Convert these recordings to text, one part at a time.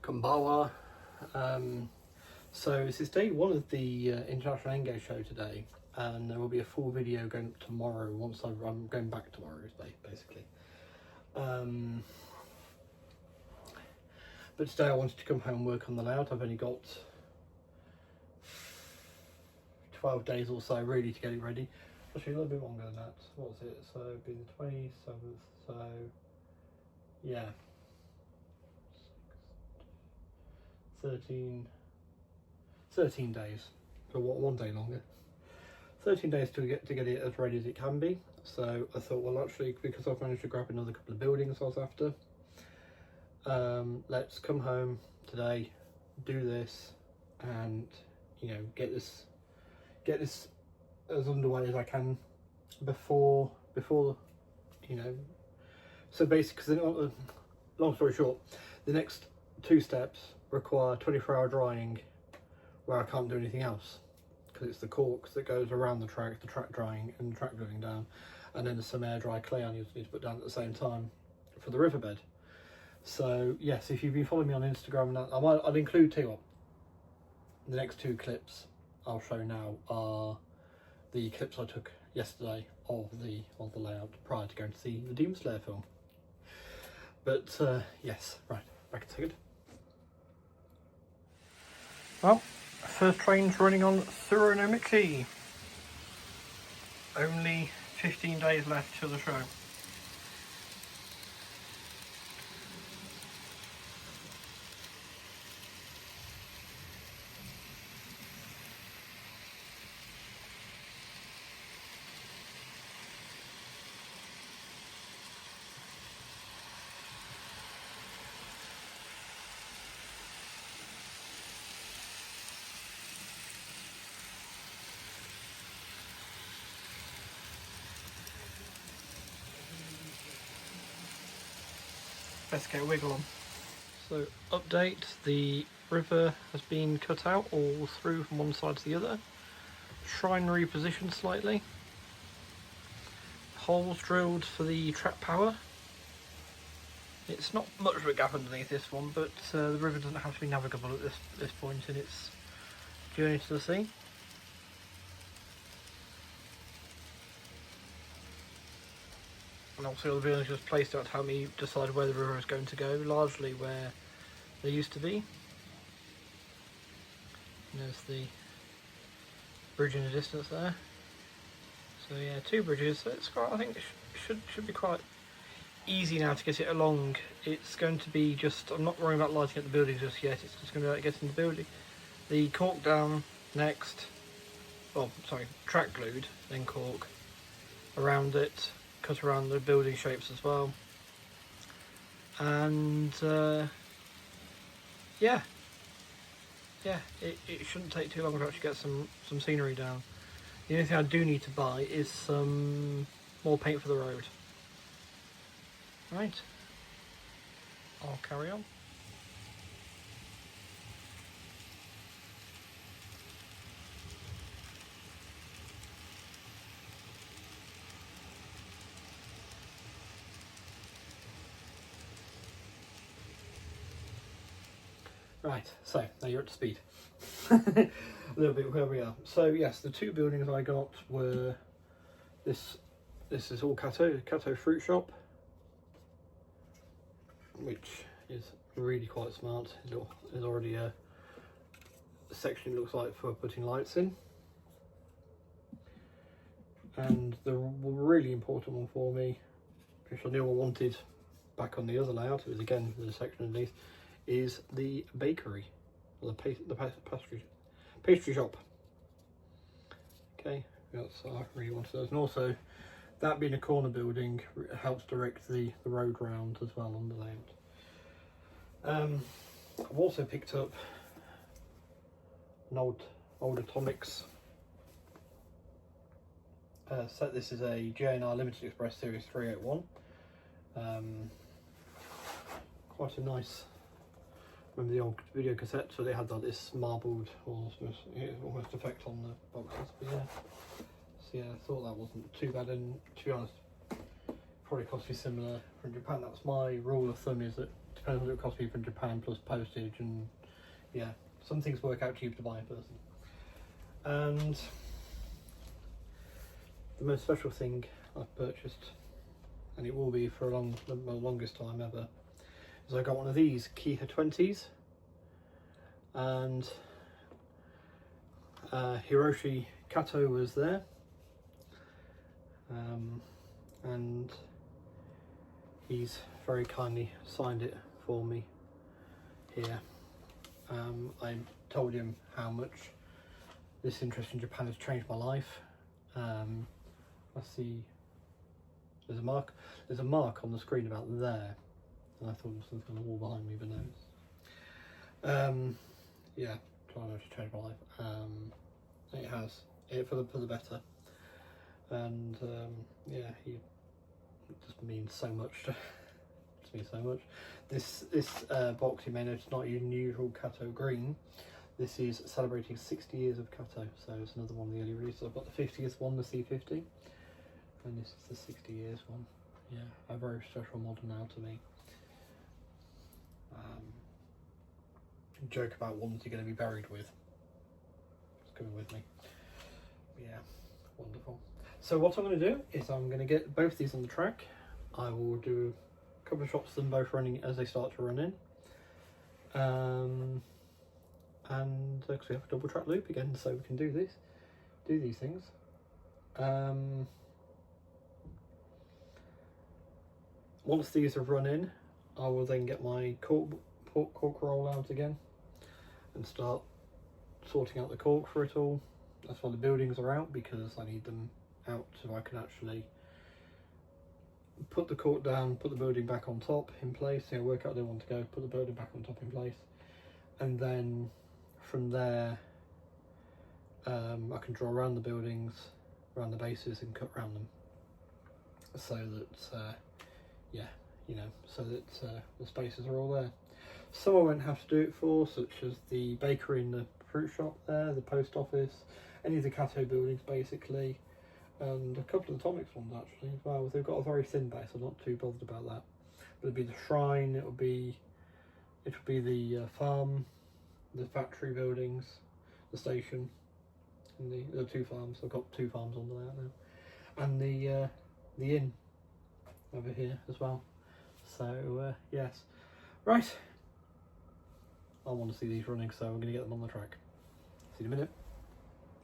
Kumbawa. So this is day one of the International Enge show today, and there will be a full video going up tomorrow once I'm going back tomorrow, basically. But today I wanted to come home and work on the layout. I've only got 12 days or so really to get it ready. Actually a little bit longer than that. What was it? So it'd be the 27th, so yeah. 13 days, so one day longer. 13 days to get it as ready as it can be. So I thought, well, actually, because I've managed to grab another couple of buildings I was after, let's come home today, do this, and get this as underway as I can before so basically, long story short, the next two steps require 24-hour drying where I can't do anything else, because it's the corks that goes around the track drying and the track going down, and then there's some air dry clay I need to put down at the same time for the riverbed. So yes, if you've been following me on Instagram, I'll include two. The next two clips I'll show now are the clips I took yesterday of the layout prior to going to see the Demon Slayer film. But yes, right, back a second. Well, first train's running on Tsuru no Michi. Only 15 days left to the show. Let's get a wiggle on. So, update, the river has been cut out all through from one side to the other. Shrine repositioned slightly. Holes drilled for the trap power. It's not much of a gap underneath this one, but the river doesn't have to be navigable at this point in its journey to the sea. And also the buildings just placed out to help me decide where the river is going to go, largely where they used to be. And there's the bridge in the distance there. So yeah, two bridges. So it's quite, I think it should be quite easy now to get it along. It's going to be just, I'm not worrying about lighting up the building just yet. It's just going to be like getting the building, the cork down next. Oh, sorry, track glued, then cork around it. Cut around the building shapes as well, and yeah, it shouldn't take too long to actually get some scenery down. The only thing I do need to buy is some more paint for the road. Right, I'll carry on. Right, so now you're up to speed. A little bit where we are. So yes, the two buildings I got were this is all Kato Fruit Shop, which is really quite smart. There's already a section, it looks like, for putting lights in. And the really important one for me, which I knew I wanted back on the other layout, it was again there's a section underneath, is the bakery, or the pastry shop. Okay, that's I really wanted those, and also that being a corner building helps direct the road round as well on the layout. I've also picked up an old Atomics set. This is a JNR Limited Express Series 381. Quite a nice. Remember the old video cassette, so they had like this marbled almost effect on the boxes. But yeah, so yeah, I thought that wasn't too bad, and to be honest, probably cost me similar £100. That's my rule of thumb, is that depends on what it costs me from Japan plus postage, and yeah, some things work out cheap to buy in person. And the most special thing I've purchased, and it will be for the longest time ever, is I got one of these Kiha 20s, and Hiroshi Kato was there, and he's very kindly signed it for me here. I told him how much this interest in Japan has changed my life. I see there's a mark on the screen about there, and I thought it was something on the wall behind me, but no. Yeah, trying to change my life. It has, it for the better, and yeah, he just means so much to me, so much. This box he made, it's not your usual Kato green. This is celebrating 60 years of Kato, so it's another one of the early releases. I've got the 50th one, the C50, and this is the 60 years one. Yeah, a very special model now to me. Joke about ones you're going to be buried with. It's coming with me. Yeah, wonderful. So what I'm going to do is I'm going to get both these on the track. I will do a couple of shots of them both running as they start to run in. And because we have a double track loop again, so we can do these things. Once these have run in, I will then get my cork roll out again and start sorting out the cork for it all. That's why the buildings are out, because I need them out so I can actually put the cork down, put the building back on top in place, work out where they want to go, put the building back on top in place, and then from there I can draw around the buildings, around the bases, and cut around them, so that yeah, so that the spaces are all there. Some I won't have to do it for, such as the bakery and the fruit shop there, the post office, any of the Kato buildings basically, and a couple of the Atomics ones actually as well. They've got a very thin base, I'm not too bothered about that. But it'll be the shrine, it'll be the farm, the factory buildings, the station, and the two farms. I've got two farms under there now, and the inn over here as well. So yes, right. I want to see these running, so I'm going to get them on the track. See you in a minute.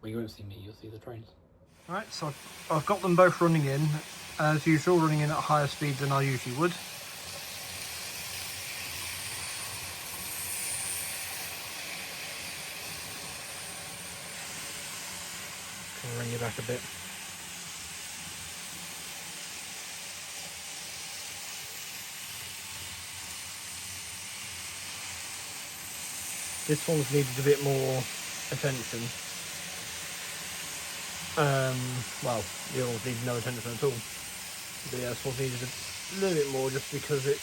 Well, you won't see me, you'll see the trains. Right, so I've got them both running in, as usual, running in at higher speed than I usually would. Can bring you back a bit. This one's needed a bit more attention. Well, the other one's needed no attention at all. But yeah, this one's needed a little bit more, just because it's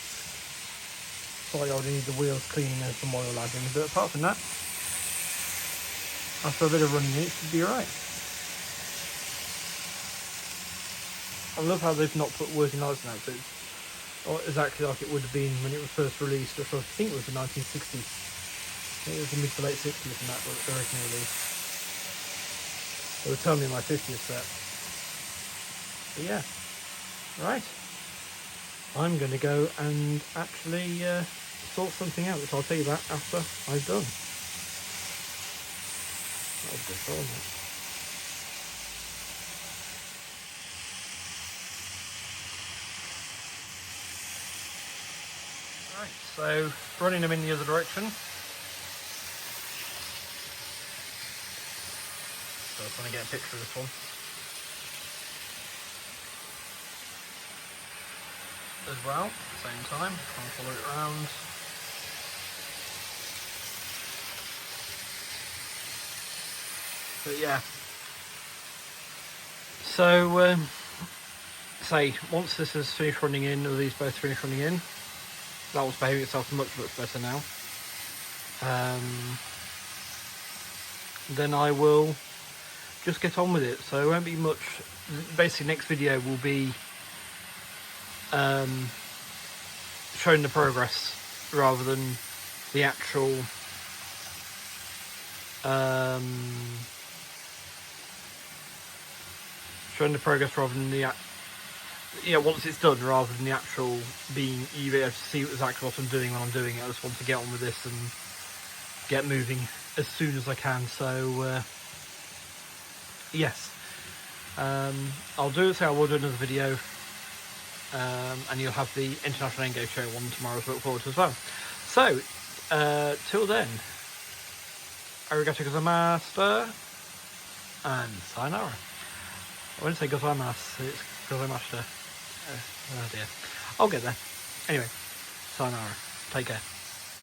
slightly old. You need the wheels cleaning and some oil adding. But apart from that, after a bit of running it should be alright. I love how they've not put working lights now, so it's exactly like it would have been when it was first released, which I think was the 1960s. It was the mid to late 60s when that was originally released. It was totally my 50th set. But yeah, right. I'm going to go and actually sort something out, which I'll tell you about after I've done. That was good fun, wasn't it? Right, so running them in the other direction. So I just want to get a picture of this one as well at the same time. Try and follow it around. But yeah, so say once this is finished running in, or these both finished running in, that one's behaving itself much better now. Then I will just get on with it, so it won't be much. Basically next video will be showing the progress rather than the actual showing the progress rather than the once it's done, rather than the actual being, you be able to see exactly what I'm doing when I'm doing it. I just want to get on with this and get moving as soon as I can. So yes, I'll do it. So I will do another video, and you'll have the International Engo Show one tomorrow to look forward to as well. So till then, arigato gozaimasu and sayonara. I wouldn't say gozaimasu, it's gozaimashita. Oh dear. I'll get there. Anyway, sayonara. Take care.